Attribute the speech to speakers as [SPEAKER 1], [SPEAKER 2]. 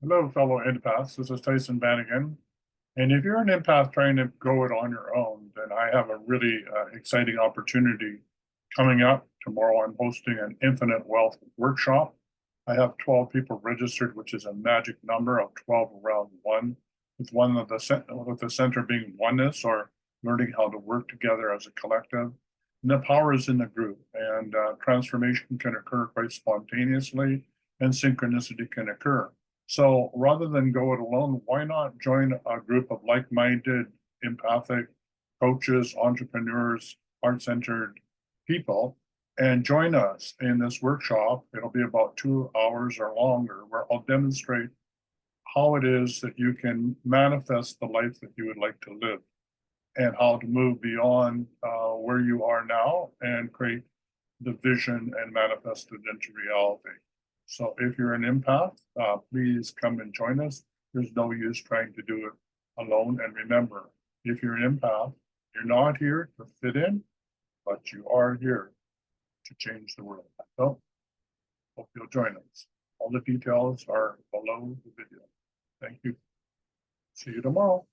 [SPEAKER 1] Hello, fellow empaths. This is Tyhson Banighen. And if you're an empath trying to go it on your own, then I have a really exciting opportunity coming up. Tomorrow, I'm hosting an infinite wealth workshop. I have 12 people registered, which is a magic number of 12 around one, with the center being oneness, or learning how to work together as a collective. And the power is in the group, and transformation can occur quite spontaneously, and synchronicity can occur. So rather than go it alone, why not join a group of like-minded, empathic coaches, entrepreneurs, heart-centered people, and join us in this workshop. It'll be about 2 hours or longer, where I'll demonstrate how it is that you can manifest the life that you would like to live, and how to move beyond where you are now and create the vision and manifest it into reality. So if you're an empath, please come and join us. There's no use trying to do it alone. And remember, if you're an empath, you're not here to fit in, but you are here to change the world. So hope you'll join us. All the details are below the video. Thank you. See you tomorrow.